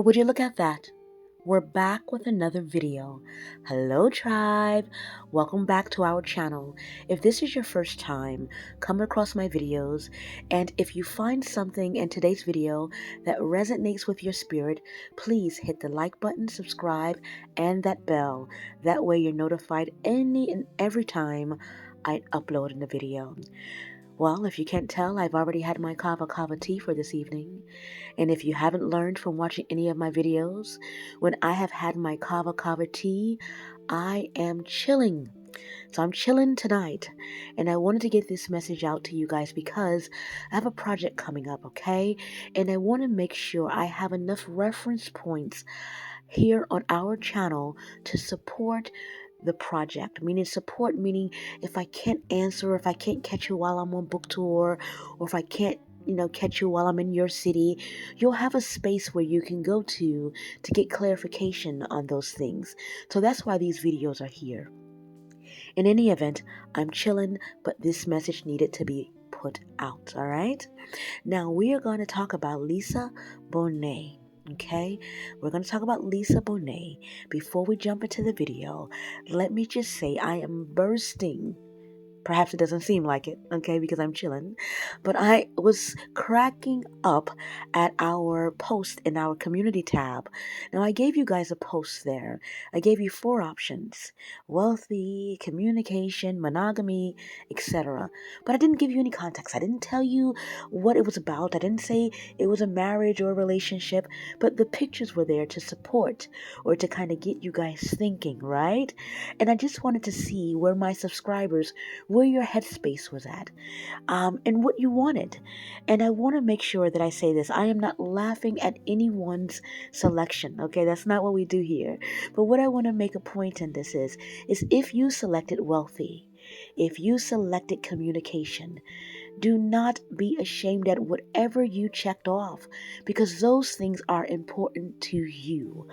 Well, would you look at that? We're back with another video. Hello, tribe. Welcome back to our channel. If this is your first time coming across my videos, and if you find something in today's video that resonates with your spirit, please hit the like button, subscribe, and that bell. That way you're notified any and every time I upload in a video. Well, if you can't tell, I've already had my kava tea for this evening. And if you haven't learned from watching any of my videos, when I have had my kava tea, I am chilling. So I'm chilling tonight. And I wanted to get this message out to you guys because I have a project coming up, okay? And I want to make sure I have enough reference points here on our channel to support the project. Meaning if I can't answer, if I can't catch you while I'm on book tour, or if I can't catch you while I'm in your city, you'll have a space where you can go to get clarification on those things. So that's why these videos are here. In any event, I'm chilling, but this message needed to be put out, all right? Now we are going to talk about Lisa Bonet. Okay, we're going to talk about Lisa Bonet. Before we jump into the video, let me just say I am bursting. Perhaps it doesn't seem like it, okay, because I'm chilling. But I was cracking up at our post in our community tab. Now, I gave you guys a post there. I gave you 4 options: wealthy, communication, monogamy, etc. But I didn't give you any context. I didn't tell you what it was about. I didn't say it was a marriage or a relationship. But the pictures were there to support or to kind of get you guys thinking, right? And I just wanted to see where my subscribers, where your headspace was at, and what you wanted. And I want to make sure that I say this. I am not laughing at anyone's selection, okay? That's not what we do here. But what I want to make a point in this is if you selected wealthy, if you selected communication, do not be ashamed at whatever you checked off, because those things are important to you.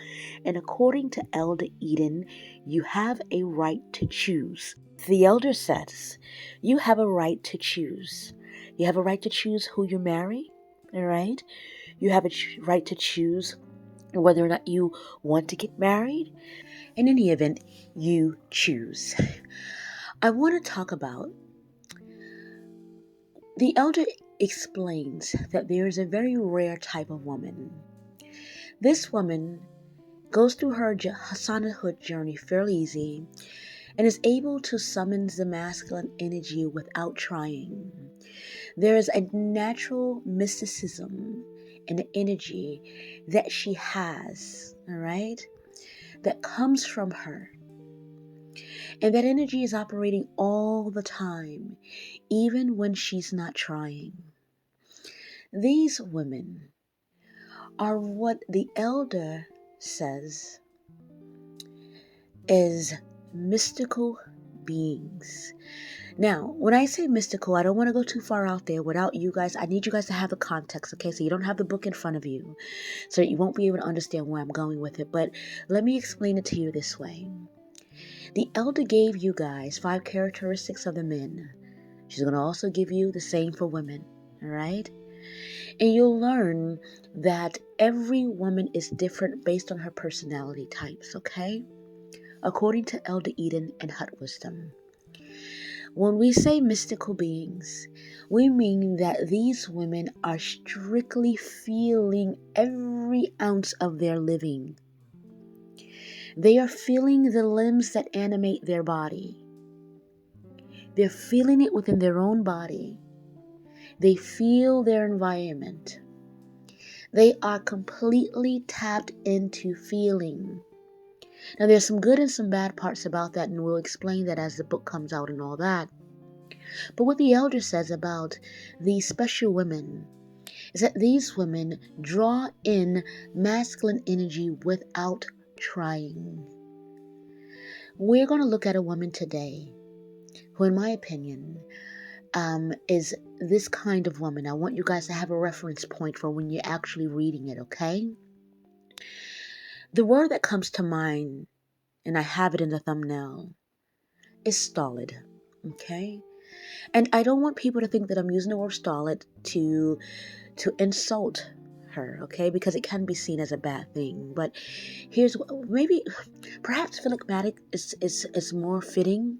And according to Elder Eden, you have a right to choose. The elder says you have a right to choose. You have a right to choose who you marry, all right? You have a right to choose whether or not you want to get married. In any event, you choose. I want to talk about, the elder explains that there is a very rare type of woman. This woman goes through her Asana journey fairly easy and is able to summon the masculine energy without trying. There is a natural mysticism and energy that she has, all right, that comes from her. And that energy is operating all the time, even when she's not trying. These women are what the elder says is mystical beings. Now, when I say mystical, I don't want to go too far out there without you guys. I need you guys to have the context, okay? So you don't have the book in front of you, so you won't be able to understand where I'm going with it. But let me explain it to you this way. The elder gave you guys 5 characteristics of the men. She's going to also give you the same for women, all right? And you'll learn that every woman is different based on her personality types, okay? According to Elder Eden and Hut Wisdom. When we say mystical beings, we mean that these women are strictly feeling every ounce of their living. They are feeling the limbs that animate their body. They're feeling it within their own body. They feel their environment. They are completely tapped into feeling. Now, there's some good and some bad parts about that, and we'll explain that as the book comes out and all that. But what the elder says about these special women is that these women draw in masculine energy without trying. We're going to look at a woman today who, in my opinion, is this kind of woman. I want you guys to have a reference point for when you're actually reading it, okay? The word that comes to mind, and I have it in the thumbnail, is stolid, okay? And I don't want people to think that I'm using the word stolid to insult her, okay? Because it can be seen as a bad thing. But here's maybe perhaps phlegmatic is more fitting.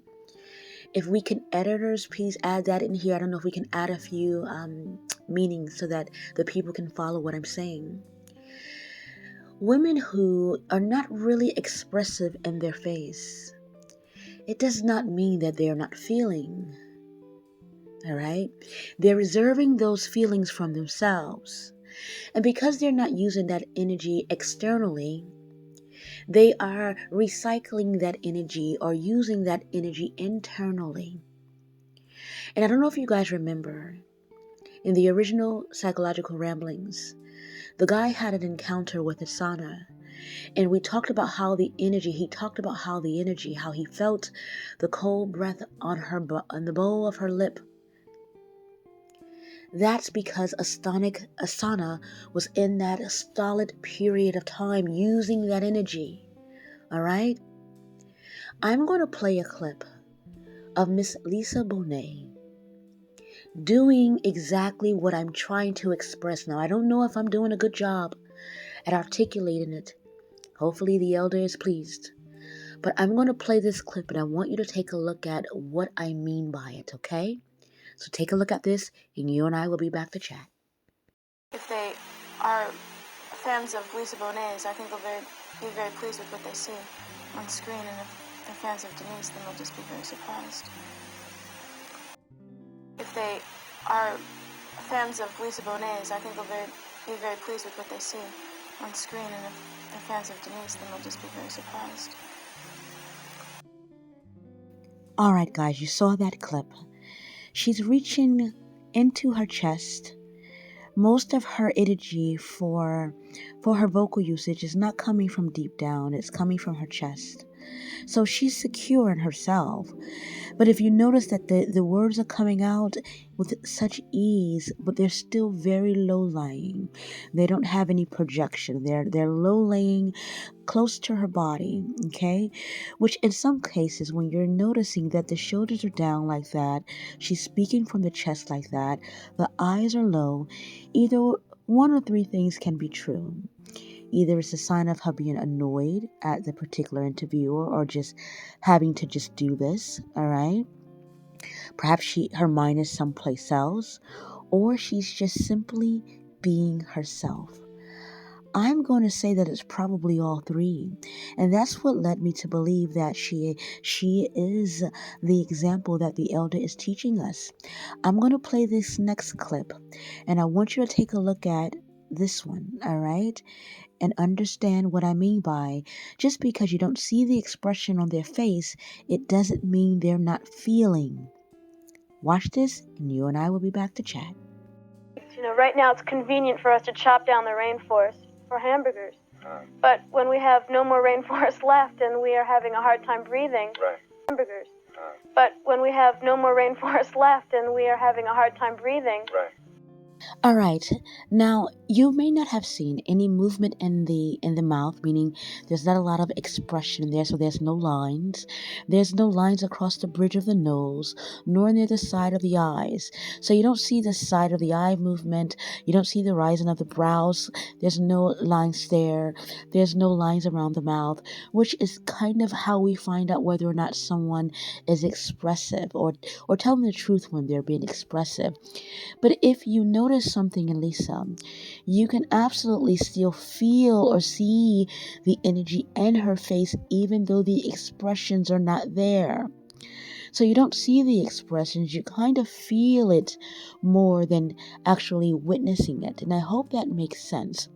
If we can, editors, please add that in here. I don't know if we can add a few meanings so that the people can follow what I'm saying. Women who are not really expressive in their face, it does not mean that they are not feeling. All right? They're reserving those feelings from themselves. And because they're not using that energy externally, they are recycling that energy or using that energy internally. And I don't know if you guys remember, in the original Psychological Ramblings, the guy had an encounter with Asana. And we talked about how the energy, how he felt the cold breath on the bow of her lip. That's because Asana was in that stolid period of time using that energy. All right? I'm going to play a clip of Miss Lisa Bonet doing exactly what I'm trying to express. Now, I don't know if I'm doing a good job at articulating it. Hopefully the elder is pleased. But I'm going to play this clip and I want you to take a look at what I mean by it, okay? So take a look at this and you and I will be back to chat. If they are fans of Lisa Bonet, I think they'll be very pleased with what they see on screen, and if they're fans of Denise, then they'll just be very surprised. If they are fans of Lisa Bonet, I think they'll be very pleased with what they see on screen, and if they're fans of Denise, then they'll just be very surprised. All right, guys, you saw that clip. She's reaching into her chest. Most of her energy for her vocal usage is not coming from deep down, it's coming from her chest. So she's secure in herself. But if you notice that the words are coming out with such ease, but they're still very low-lying. They don't have any projection. They're low-lying, close to her body, okay? Which in some cases, when you're noticing that the shoulders are down like that, she's speaking from the chest like that, the eyes are low, either one or three things can be true. Either it's a sign of her being annoyed at the particular interviewer or just having to just do this, all right? Perhaps her mind is someplace else, or she's just simply being herself. I'm going to say that it's probably all three. And that's what led me to believe that she is the example that the elder is teaching us. I'm going to play this next clip, and I want you to take a look at this one, all right? And understand what I mean by just because you don't see the expression on their face, it doesn't mean they're not feeling. Watch this, and you and I will be back to chat. You know, right now it's convenient for us to chop down the rainforest for hamburgers. But when we have no more rainforest left and we are having a hard time breathing, hamburgers. But when we have no more rainforest left and we are having a hard time breathing, All right. Now, you may not have seen any movement in the mouth, meaning there's not a lot of expression there, so there's no lines. There's no lines across the bridge of the nose, nor near the side of the eyes. So you don't see the side of the eye movement. You don't see the rising of the brows. There's no lines there. There's no lines around the mouth, which is kind of how we find out whether or not someone is expressive or telling the truth when they're being expressive. But if you notice something in Lisa, you can absolutely still feel or see the energy in her face, even though the expressions are not there. So you don't see the expressions, you kind of feel it more than actually witnessing it. And I hope that makes sense.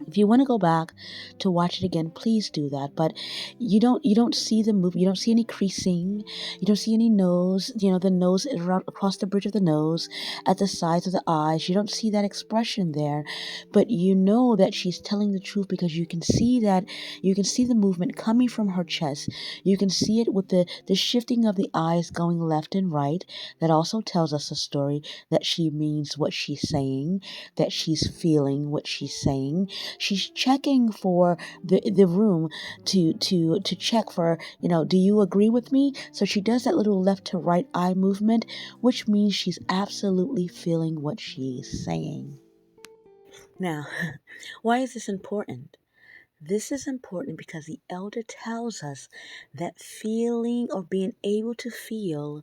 If you want to go back to watch it again, please do that. But you don't see the move. You don't see any creasing. You don't see any nose. You know, the nose is across the bridge of the nose, at the sides of the eyes. You don't see that expression there. But you know that she's telling the truth because you can see that. You can see the movement coming from her chest. You can see it with the shifting of the eyes going left and right. That also tells us a story that she means what she's saying, that she's feeling what she's saying. She's checking for the room to check for, do you agree with me? So she does that little left to right eye movement, which means she's absolutely feeling what she's saying. Now, why is this important? This is important because the elder tells us that feeling or being able to feel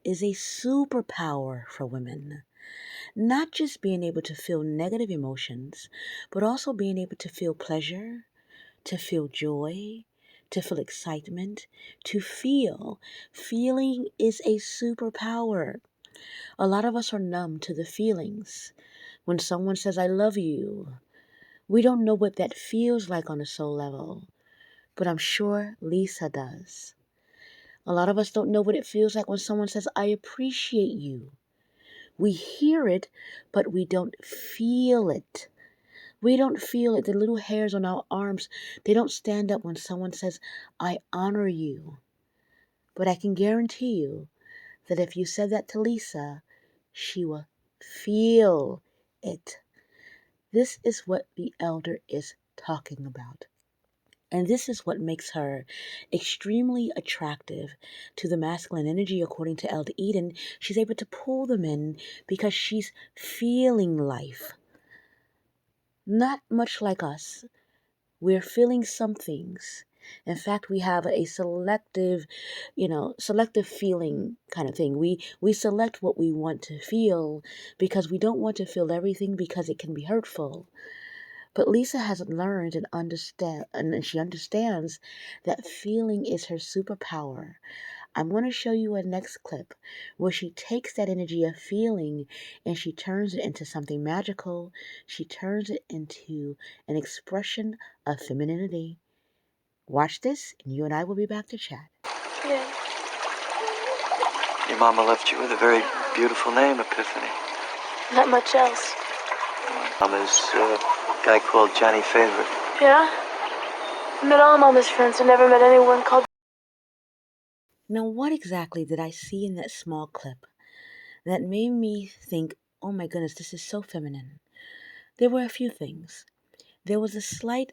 is a superpower for women. Not just being able to feel negative emotions, but also being able to feel pleasure, to feel joy, to feel excitement, to feel. Feeling is a superpower. A lot of us are numb to the feelings. When someone says, I love you, we don't know what that feels like on a soul level, but I'm sure Lisa does. A lot of us don't know what it feels like when someone says, I appreciate you. We hear it, but we don't feel it. We don't feel it. The little hairs on our arms, they don't stand up when someone says, I honor you. But I can guarantee you that if you said that to Lisa, she will feel it. This is what the elder is talking about. And this is what makes her extremely attractive to the masculine energy, according to Elder Eden. She's able to pull them in because she's feeling life. Not much like us. We're feeling some things. In fact, we have a selective feeling kind of thing. We select what we want to feel because we don't want to feel everything because it can be hurtful. But Lisa has learned and she understands that feeling is her superpower. I'm going to show you a next clip where she takes that energy of feeling and she turns it into something magical. She turns it into an expression of femininity. Watch this, and you and I will be back to chat. Yeah. Your mama left you with a very beautiful name, Epiphany. Not much else. Mama's a guy called Johnny Favorite. Yeah? I met all Mama's friends. I never met anyone called... Now, what exactly did I see in that small clip that made me think, oh my goodness, this is so feminine? There were a few things. There was a slight,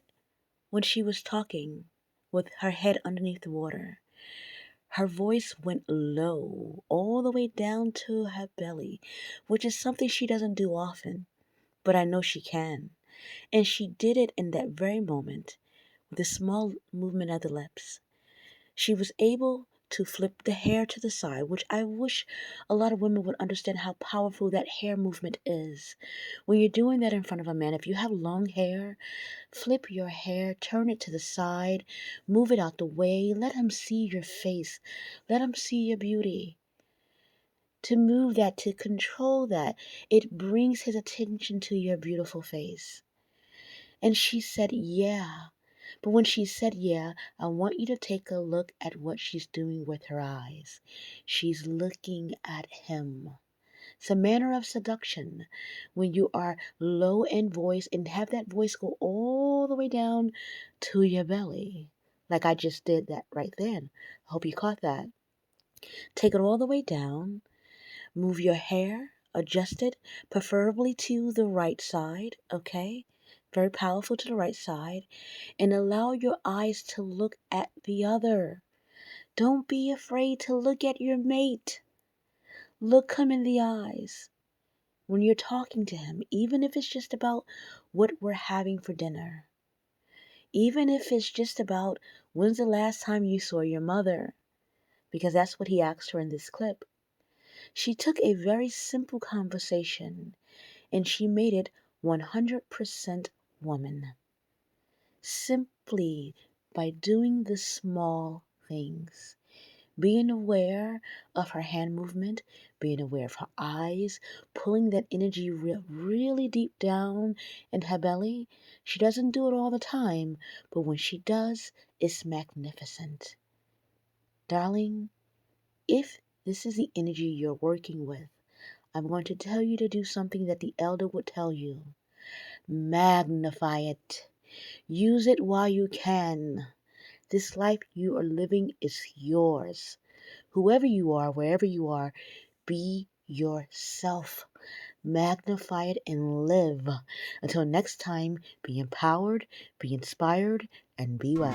when she was talking with her head underneath the water, her voice went low, all the way down to her belly, which is something she doesn't do often, but I know she can. And she did it in that very moment with a small movement of the lips. She was able to flip the hair to the side, which I wish a lot of women would understand how powerful that hair movement is. When you're doing that in front of a man, if you have long hair, flip your hair, turn it to the side, move it out the way, let him see your face, let him see your beauty. To move that, to control that, it brings his attention to your beautiful face. And she said, yeah. But when she said, yeah, I want you to take a look at what she's doing with her eyes. She's looking at him. It's a manner of seduction when you are low in voice and have that voice go all the way down to your belly. Like I just did that right then. I hope you caught that. Take it all the way down. Move your hair, adjust it, preferably to the right side, okay? Very powerful to the right side. And allow your eyes to look at the other. Don't be afraid to look at your mate. Look him in the eyes when you're talking to him, even if it's just about what we're having for dinner. Even if it's just about when's the last time you saw your mother, because that's what he asked her in this clip. She took a very simple conversation and she made it 100% woman. Simply by doing the small things. Being aware of her hand movement, being aware of her eyes, pulling that energy really deep down in her belly. She doesn't do it all the time, but when she does, it's magnificent. Darling, if this is the energy you're working with, I'm going to tell you to do something that the elder would tell you. Magnify it. Use it while you can. This life you are living is yours. Whoever you are, wherever you are, be yourself. Magnify it and live. Until next time, be empowered, be inspired, and be well.